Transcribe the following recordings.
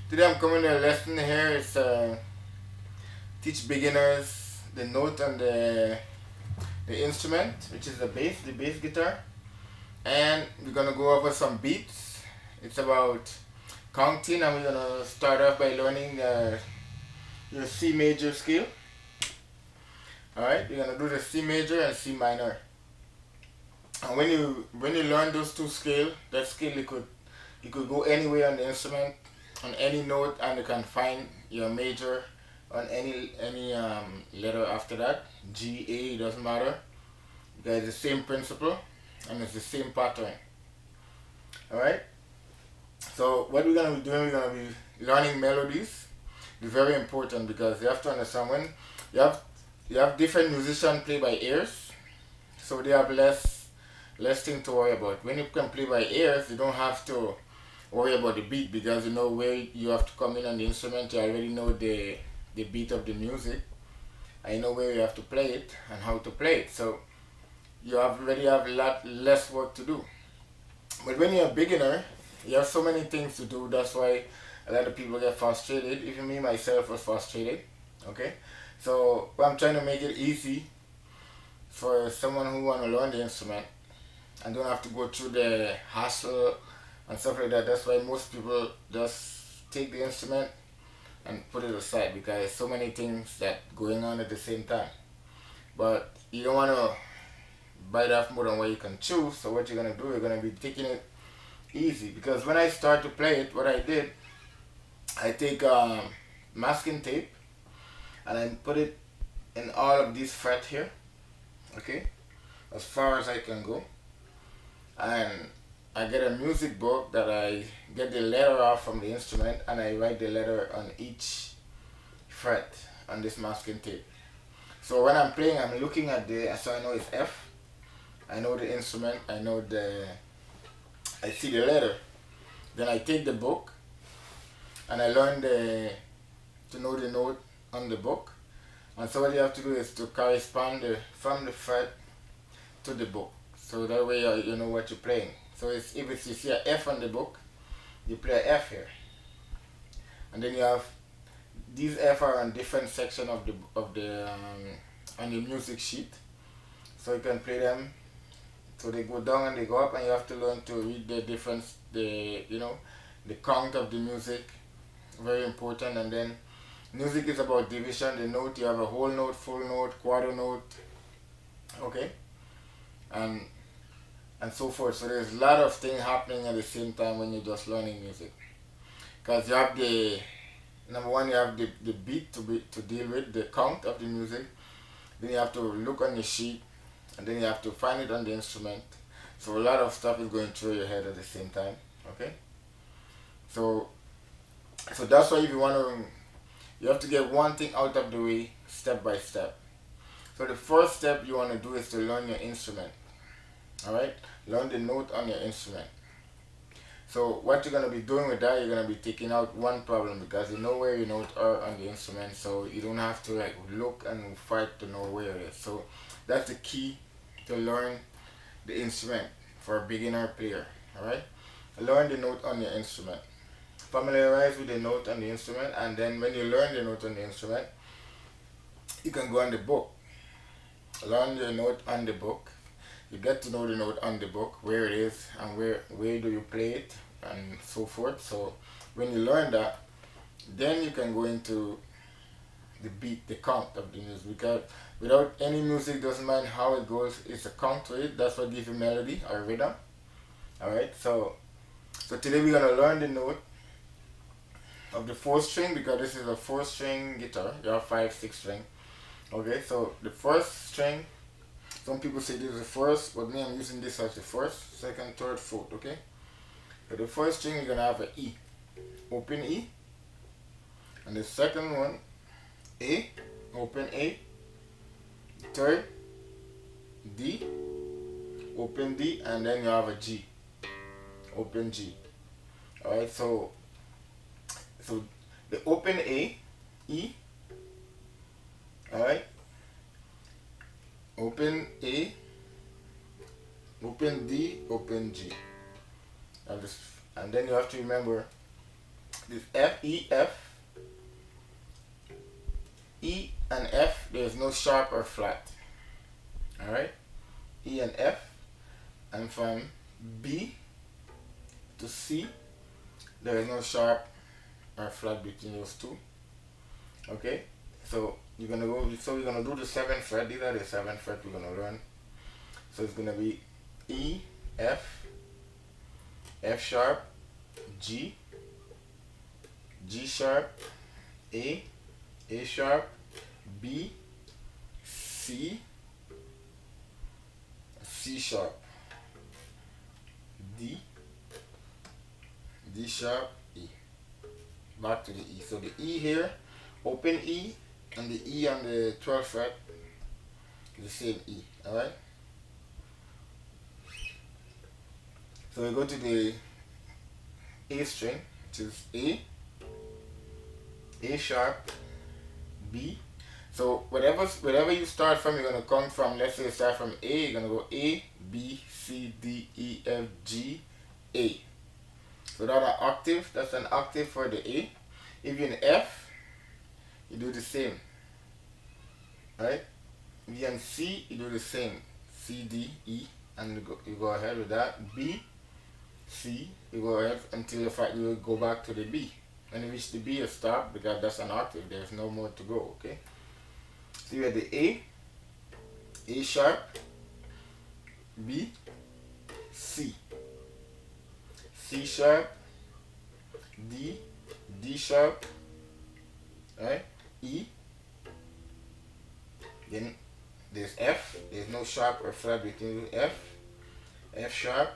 Today I'm coming to a lesson here. It's teach beginners the note on the instrument, which is the bass guitar, and we're gonna go over some beats. It's about counting, and we're gonna start off by learning your C major scale. All right, we're gonna do the C major and C minor. And when you learn those two scale, that scale you could go anywhere on the instrument, on any note, and you can find your major on any letter after that. G, A, it doesn't matter. There's the same principle and it's the same pattern. All right. So what we're gonna be doing, we're gonna be learning melodies. It's very important because you have to understand when you have different musicians play by ears, so they have less thing to worry about. When you can play by ears, you don't have to worry about the beat because you know where you have to come in on the instrument. You already know the beat of the music. I know where you have to play it and how to play it. So you already have a lot less work to do. But when you're a beginner, you have so many things to do. That's why a lot of people get frustrated. Even me myself was frustrated. Okay, so I'm trying to make it easy for someone who want to learn the instrument and don't have to go through the hassle and stuff like that. That's why most people just take the instrument and put it aside because there's so many things that going on at the same time. But you don't want to bite off more than what you can chew. So what you're gonna do, you're gonna be taking it easy. Because when I start to play it, what I did, I take masking tape and I put it in all of these frets here. Okay, as far as I can go. And I get a music book that I get the letter off from the instrument and I write the letter on each fret on this masking tape. So when I'm playing, I'm looking at so I know it's F, I know the instrument, I see the letter. Then I take the book and I learn to know the note on the book. And so what you have to do is to correspond from the fret to the book. So that way you know what you're playing. So if you see a F on the book, you play a F here. And then you have these F are on different section of the on the music sheet. So you can play them. So they go down and they go up, and you have to learn to read the difference, the count of the music. Very important. And then music is about division. The note, you have a whole note, full note, quarter note. Okay. And so forth. So there's a lot of things happening at the same time when you're just learning music. Because you have number one, you have the beat to deal with, the count of the music. Then you have to look on the sheet, and then you have to find it on the instrument. So a lot of stuff is going through your head at the same time. Okay. So that's why if you want to, you have to get one thing out of the way step by step. So the first step you want to do is to learn your instrument. Alright, learn the note on your instrument. So what you're going to be doing with that, you're going to be taking out one problem because you know where your notes are on the instrument, so you don't have to like look and fight to know where it is. So that's the key to learn the instrument for a beginner player. Alright, learn the note on your instrument. Familiarize with the note on the instrument, and then when you learn the note on the instrument, you can go on the book. Learn the note on the book. You get to know the note on the book, where it is and where do you play it and so forth. So when you learn that, then you can go into the beat, the count of the music. Because without any music, doesn't matter how it goes, it's a count to it. That's what gives you melody or rhythm. Alright, so today we're gonna learn the note of the 4th string, because this is a 4-string guitar. You have 5, 6 string. Okay, so the 1st string, some people say this is the 1st, but me, I'm using this as the 1st, 2nd, 3rd, 4th, okay? So the 1st string, you're going to have an E, open E. And the 2nd one, A, open A. 3rd, D, open D. And then you have a G, open G. Alright, so the open A, E, alright, open A, open D, open G. And then you have to remember This F, E, F, E and F, there is no sharp or flat. Alright? E and F. And from B to C, there is no sharp or flat between those two. Okay? So we're gonna do the 7th fret. These are the 7th fret we're gonna learn. So it's gonna be E, F, F sharp, G, G sharp, A sharp, B, C, C sharp, D, D sharp, E. Back to the E. So the E here, open E, and the E on the 12th fret is the same E. Alright? So we go to the A string, which is A sharp, B. So whatever you start from, you're gonna come from. Let's say you start from A, you're gonna go A, B, C, D, E, F, G, A. So that's an octave. That's an octave for the A. If you're in F, you do the same. Right? If you're in C, you do the same. C, D, E, and you go ahead with that. B, C, you go ahead until you go back to the B. When you reach the B, you stop because that's an octave. There's no more to go. Okay. So you have the A sharp, B, C, C sharp, D, D sharp, right? E. Then there's F. There's no sharp or flat between F. F sharp,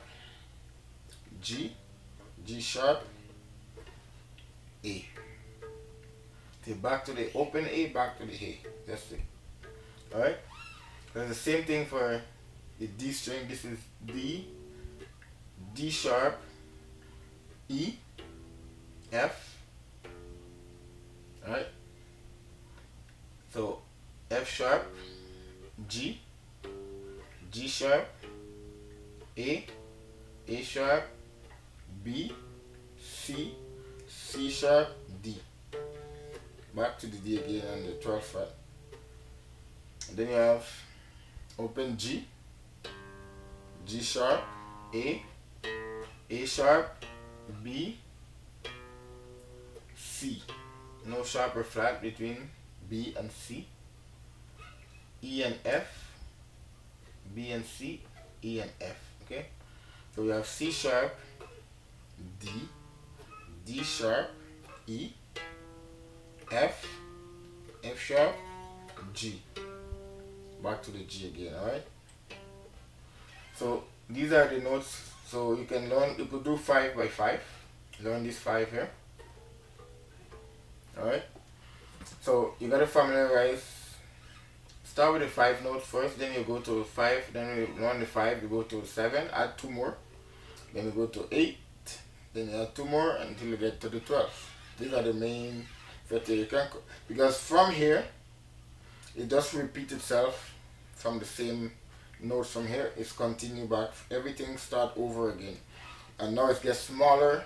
G, G sharp, A. So back to the open A, back to the A. That's it. Alright? There's the same thing for the D string. This is D, D sharp, E, F. Alright? So F sharp, G, G sharp, A sharp, B, C, C sharp, D. Back to the D again on the 12th fret. And then you have open G, G sharp, A sharp, B, C. No sharp or flat between B and C. E and F, B and C, E and F. Okay? So we have C sharp, D, D sharp, E, F, F sharp, G. Back to the G again, alright? So these are the notes. So you can learn, you could do 5 by 5. Learn this 5 here. Alright? So you gotta familiarize. Start with the 5 notes first, then you go to 5, then you learn the 5, you go to 7, add 2 more. Then you go to 8, then you add 2 more until you get to the 12. These are the main frets you can, because from here it just repeats itself from the same notes from here. It's continue back, everything start over again, and now it gets smaller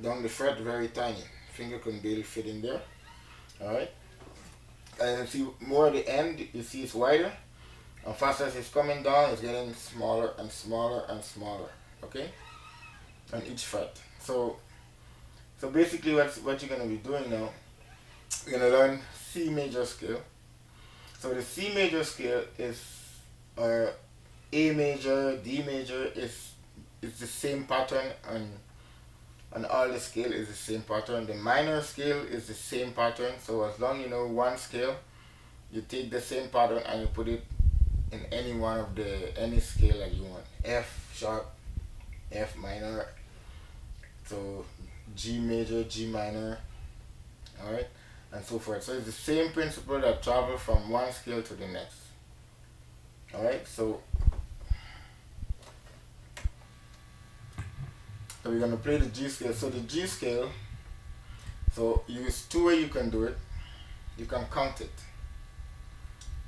down the fret, very tiny. Finger can barely fit in there. Alright, and you see more at the end, you see it's wider, and fast as it's coming down, it's getting smaller and smaller and smaller. Okay, on each fret. So basically what you're gonna be doing now, you're gonna learn C major scale. So the C major scale is A major, D major is the same pattern, and all the scale is the same pattern. The minor scale is the same pattern. So as long as you know one scale, you take the same pattern and you put it in any one of any scale that you want. F sharp, F minor, so G major, G minor, alright, and so forth. So it's the same principle that travel from one scale to the next. Alright, so we're gonna play the G scale. So the G scale, so use 2 ways you can do it. You can count it.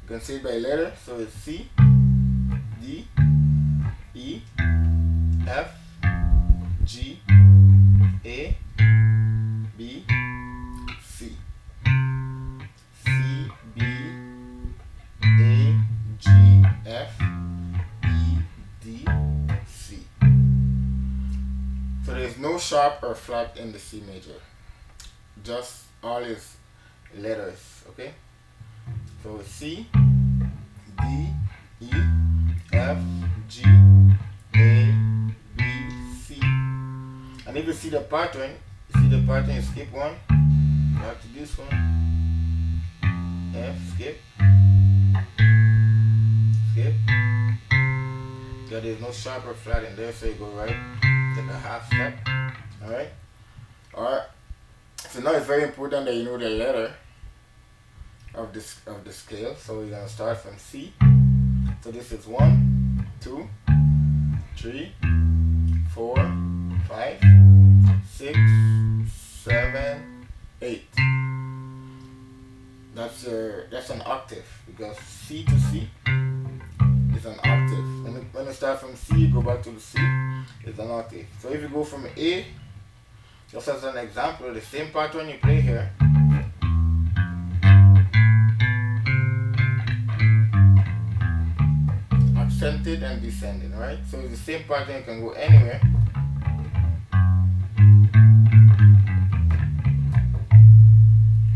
You can say it by letter. So it's C, D, E, F, G, A, sharp or flat in the C major. Just all is letters, okay? So C, D, E, F, G, A, B, C. And if you see the pattern, you skip one, back to this one, F, skip, because there's no sharp or flat in there, so you go right, take a half step, alright? So now it's very important that you know the letter of the scale. So we're gonna start from C. So this is 1, 2, 3, 4, 5, 6, 7, 8. That's an octave, because C to C is an octave. When you start from C, you go back to the C, it's an octave. So if you go from A, just as an example, the same pattern you play here, accented and descending, right? So it's the same pattern, you can go anywhere.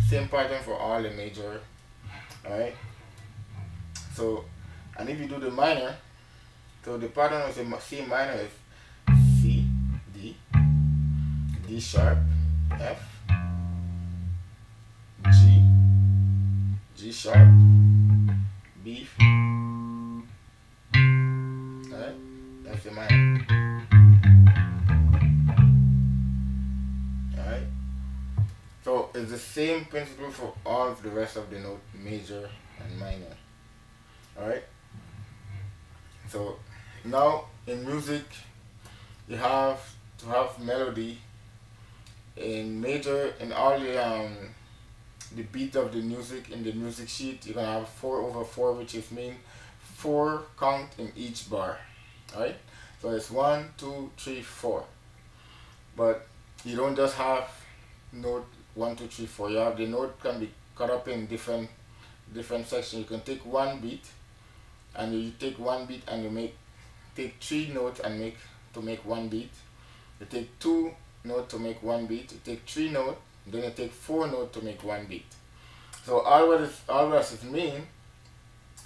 Same pattern for all the major, alright? So, and if you do the minor, so the pattern of the C minor is C, D, D sharp, F, G, G sharp, B, alright? That's the minor. Alright? So it's the same principle for all of the rest of the note, major and minor. Alright? So now in music, you have to have melody in major, in all the beat of the music. In the music sheet, you're gonna have 4/4, which is mean 4 count in each bar. Alright? So it's 1, 2, 3, 4. But you don't just have note 1, 2, 3, 4. You have the note can be cut up in different sections. You can take one beat, and you take one beat and you take 3 notes and make one beat. You take 2 notes to make one beat. You take 3 notes, then you take 4 notes to make one beat. So all what it means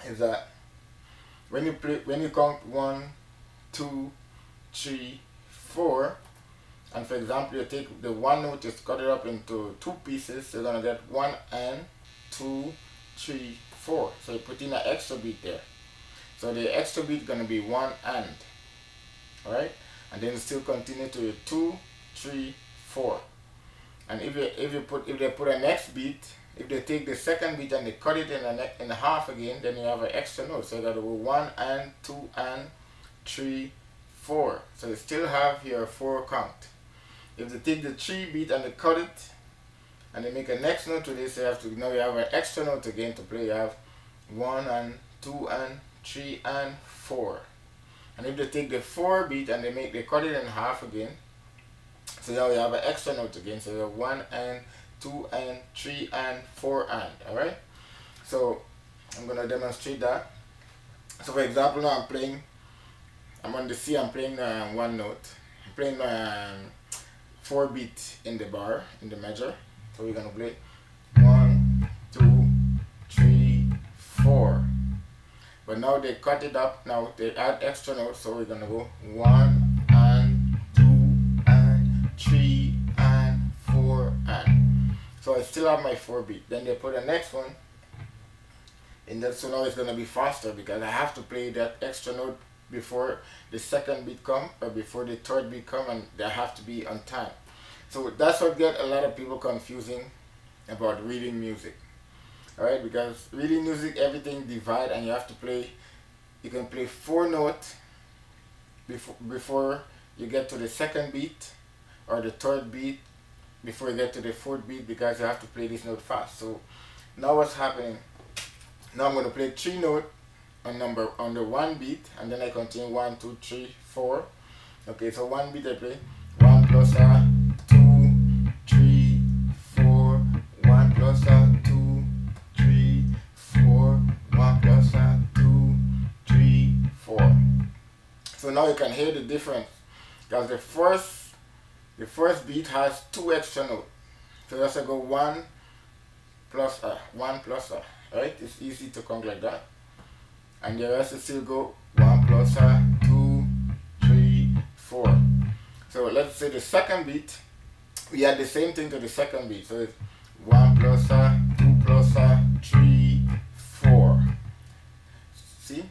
is that when you count 1, 2, 3, 4, and for example you take the one note, just cut it up into 2 pieces, so you're gonna get 1 and 2, 3, 4. So you put in an extra beat there. So the extra beat is gonna be 1 and, alright? And then still continue to 2, 3, 4. And if they put a next beat, if they take the second beat and they cut it in half again, then you have an extra note. So you gotta go 1 and, 2 and, 3, 4. So you still have your 4 count. If they take the 3 beat and they cut it and they make a next note to this, now you have an extra note again to play. You have 1 and, 2 and, 3 and, 4. And if they take the 4 beat and they cut it in half again, so now you have an extra note again. So you have 1 and, 2 and, 3 and, 4 and, alright? So I'm gonna demonstrate that. So for example, now I'm on the C, I'm playing one note. I'm playing 4 beat in the bar, in the measure. So we're gonna play 1, 2, 3, 4. But now they cut it up, now they add extra notes, so we're gonna go 1 and, 2 and, 3 and, 4 and. So I still have my 4 beat. Then they put the next one in that, so now it's gonna be faster because I have to play that extra note before the second beat come or before the third beat come, and they have to be on time. So that's what get a lot of people confusing about reading music. Alright, because reading music, everything divide, and you have to play, you can play 4 notes before you get to the second beat or the third beat before you get to the 4th beat, because you have to play this note fast. So now what's happening, now I'm going to play 3 notes on the 1 beat, and then I continue 1, 2, 3, 4. Okay, so 1 beat I play 1 plus a 2, 3, 4, 1 plus a 2, 3, 4, 1 plus a 2, 3, 4. So now you can hear the difference, because the first the first beat has 2 extra notes. So that's go 1 plus a, 1 plus a, right? It's easy to count like that. And the rest is still go 1 plus a, 2, 3, 4. So let's say the second beat, we add the same thing to the second beat. So it's 1 plus a, 2 plus a, 3, 4. See?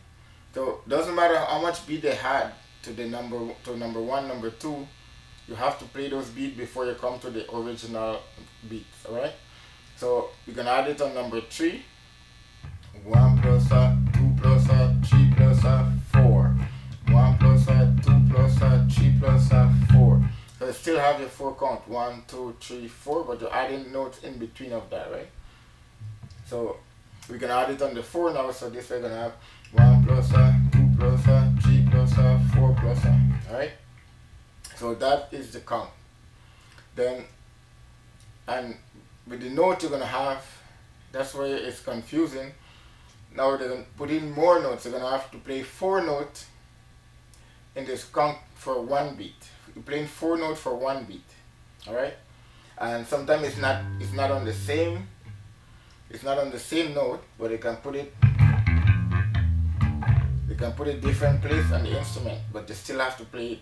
So doesn't matter how much beat they had to the number 1, number 2, you have to play those beats before you come to the original beats, alright? So you can add it on number 3. 1 plus a, 2 plus a, 3 plus a, 4. 1 plus a, 2 plus a, 3 plus a, 4. So you still have your 4 count, 1, 2, 3, 4, but you're adding notes in between of that, right? So we can add it on the 4 now, so this way we're gonna have 1 plus a, 2 plus a, 3 plus a, 4 plus a, alright? So that is the count. Then, and with the note you're gonna have, that's where it's confusing. Now they're gonna put in more notes. You're gonna have to play 4 notes in this count for 1 beat. You're playing 4 notes for 1 beat, alright? And sometimes it's not on the same note, but they can put it different place on the instrument, but you still have to play it,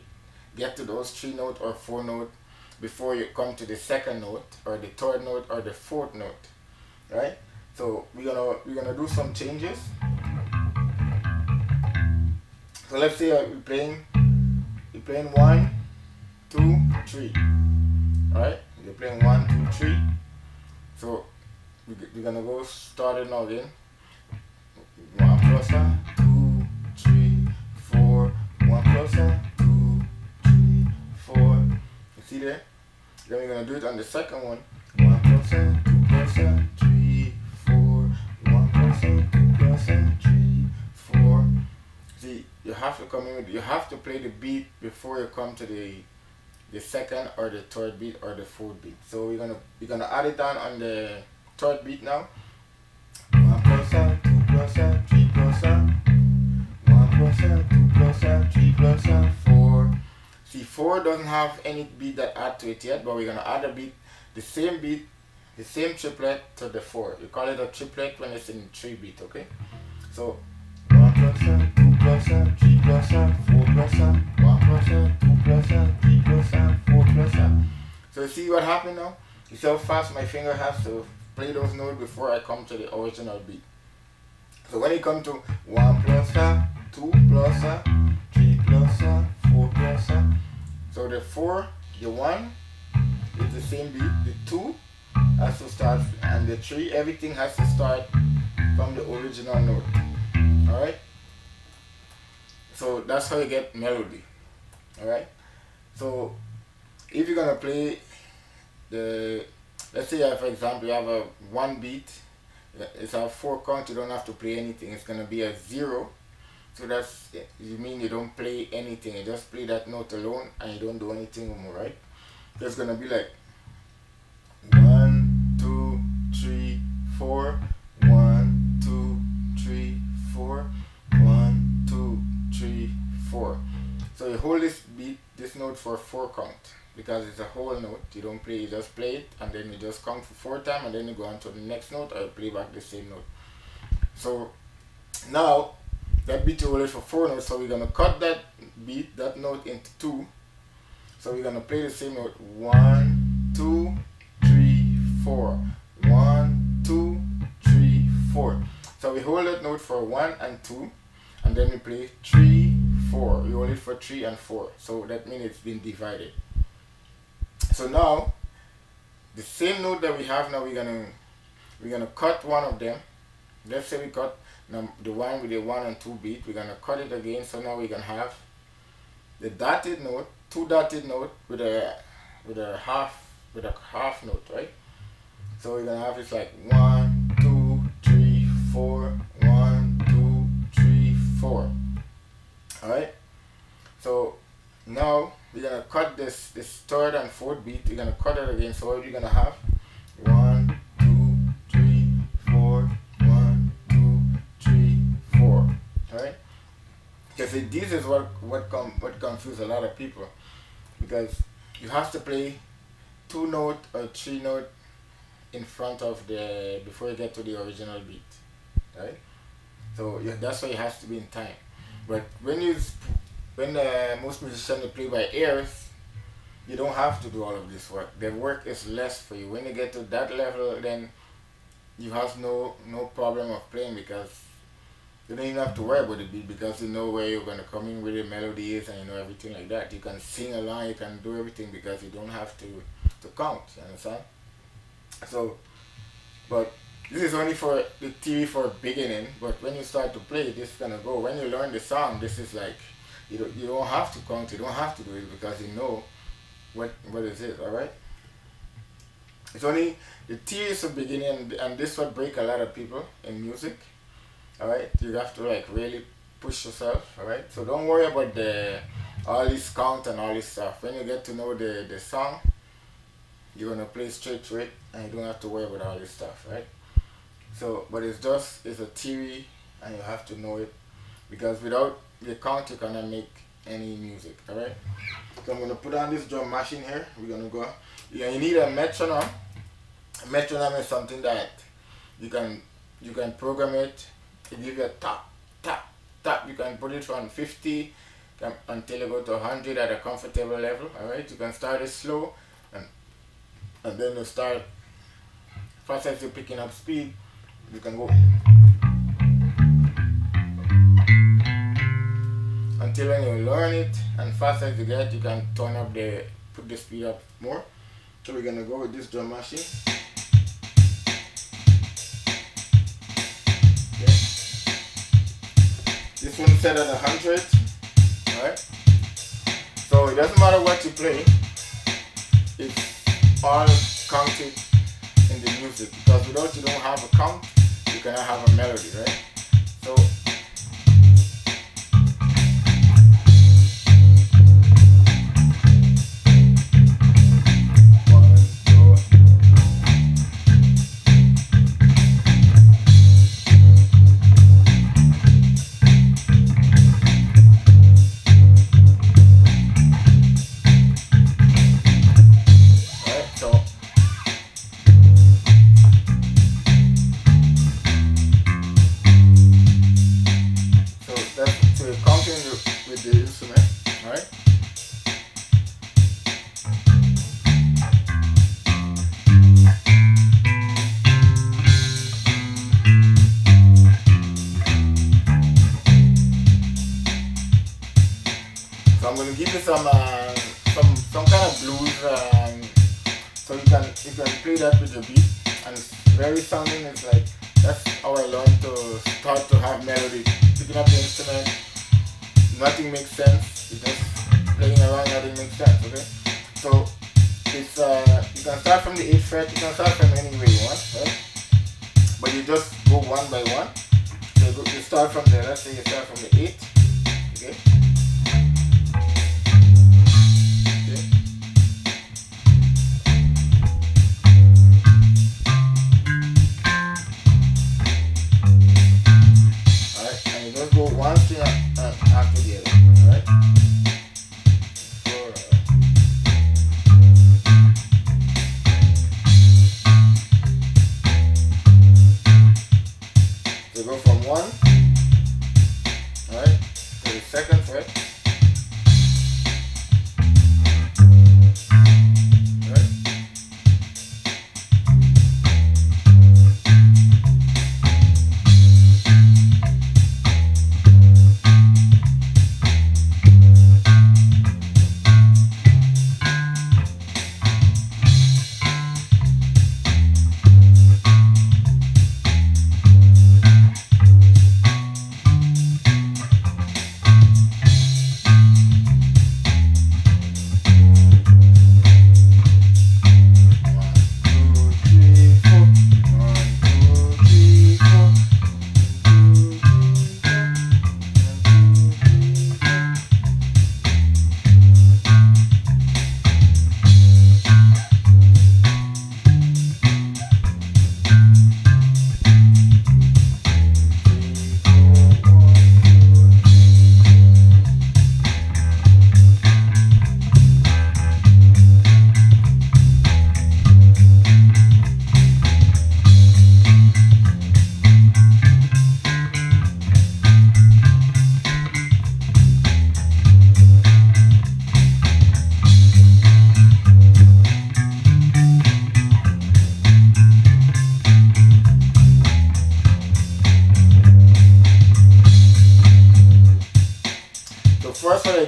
get to those 3 notes or 4 notes before you come to the second note or the third note or the 4th note, right? So we're gonna do some changes. So let's say we're playing 1, 2, 3, right? You're playing 1, 2, 3. So we're gonna go starting now again. 1 plus a, 2, 3, 4. 1 plus a, 2, 3, 4. You see there? Then we're gonna do it on the second one. 1 plus a, 2 plus a, 3, 4. 1 plus a, 2 plus a, 3, 4. See, you have to come in with, you have to play the beat before you come to the second or the third beat or the 4th beat. So we're gonna add it on the 3rd beat now. 1 plus a, 2 plus a, 3 plus a. 1 plus a, 2 plus a, 3 plus a, 4. See, 4 doesn't have any beat that add to it yet, but we're gonna add a beat, the same triplet to the 4. You call it a triplet when it's in 3 beat, okay? So 1 plus a, 2 plus a, 3 plus a, 4 plus a. 1 plus a, 2 plus a, 3 plus a, 4 plus a. So you see what happened now? You see how fast my finger has to play those notes before I come to the original beat. So when you come to 1 plus a, 2 plus a, 3 plus a, 4 plus a. So the 4, the 1 is the same beat, the 2 has to start, and the 3, everything has to start from the original note. Alright? So that's how you get melody. Alright? So if you're gonna play let's say for example you have a 1 beat, it's a 4 count, you don't have to play anything, it's gonna be a 0. So that's, you mean you don't play anything, you just play that note alone and you don't do anything more, right? So it's gonna be like 1, 2, 3, 4, 1, 2, 3, 4, 1, 2, 3, 4. So you hold this note for 4 count, because it's a whole note. You don't play, you just play it and then you just count for 4 times and then you go on to the next note or you play back the same note. So now that beat you hold it for 4 notes, so we're gonna cut that note into 2. So we're gonna play the same note, 1, 2, 3, 4. 1, 2, 3, 4. So we hold that note for 1 and 2, and then we play 3, 4. We hold it for 3 and 4. So that means it's been divided. So now the same note that we have now, we're gonna cut one of them. Let's say we cut the one with the 1 and 2 beat. We're gonna cut it again. So now we're gonna have the dotted note, 2 dotted note with a half note, right? So we're gonna have it's like 1, 2, 3, 4, 1, 2, 3, 4. All right. So now we're gonna cut this 3rd and 4th beat. We're gonna cut it again. So what we're gonna have 1, 2, 3, 4, 1, 2, 3, 4. All right. Because this is what confuses a lot of people, because you have to play 2 note or 3 note in front of the before you get to the original beat, right? So that's why it has to be in time. But when most musicians play by ears, you don't have to do all of this work. The work is less for you. When you get to that level, then you have no problem of playing, because you don't even have to worry about the beat, because you know where you're gonna come in with the melodies and you know everything like that. You can sing along, you can do everything, because you don't have to count. You understand? So, but this is only for the theory for beginning. But when you start to play, this is gonna go. When you learn the song, this is like you don't have to count. You don't have to do it, because you know what it is. All right. It's only the theory is for beginning, and this will break a lot of people in music. All right. You have to like really push yourself. All right. So don't worry about all this count and all this stuff. When you get to know the song, you're gonna play straight to it, and you don't have to worry about all this stuff, right? So, but it's a theory, and you have to know it, because without the count, you cannot make any music. All right. So I'm gonna put on this drum machine here. We're gonna go. Yeah, you need a metronome. A metronome is something that you can program it. It gives you a tap, tap, tap. You can put it from 50 until you go to 100 at a comfortable level. All right. You can start it slow, and then you start fast as you're picking up speed. You can go until when you learn it, and fast as you get, you can put the speed up more. So we're gonna go with this drum machine. Okay. This one's set at 100. Alright. So it doesn't matter what you play, it's all counted in the music, because without you don't have a count, you cannot have a melody, right? So with the instrument, alright? So I'm going to give you some kind of blues, so you can play that with your beat, and it's very sounding. It's like that's how I learned to start to have melody. Picking up the instrument, nothing makes sense. It's just playing around, nothing makes sense. Okay, so it's you can start from the 8th fret. You can start from anywhere you want, right? But you just go one by one. So you start from the, let's say you start from the 8th. Okay. One string after the other, alright? So go from 1, alright, to the 2nd fret.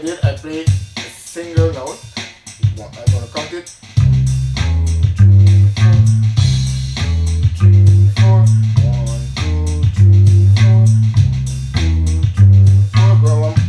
did, I played a single note. I'm gonna count it. 2, 3, 4. 1, 2, 3, 4. 1, 2, 3, 4. Go on. 3,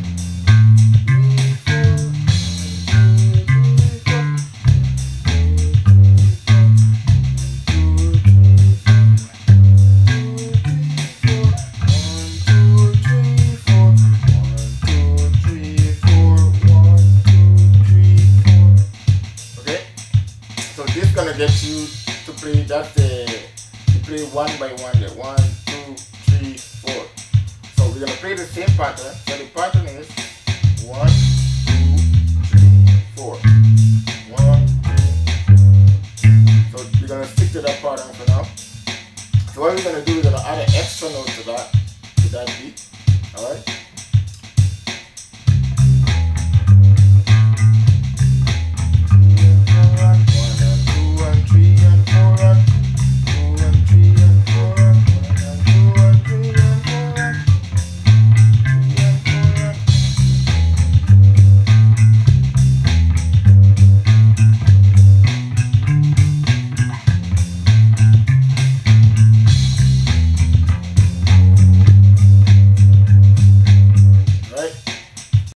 4. This gonna get you to play that you play one by one there. 1, 2, 3, 4. So we're gonna play the same pattern. So the pattern is 1, 2, 3, 4. 1, 2. So we're gonna stick to that pattern for now. So what we're gonna do, we're gonna add an extra note to that beat. Alright? One and two and three and four.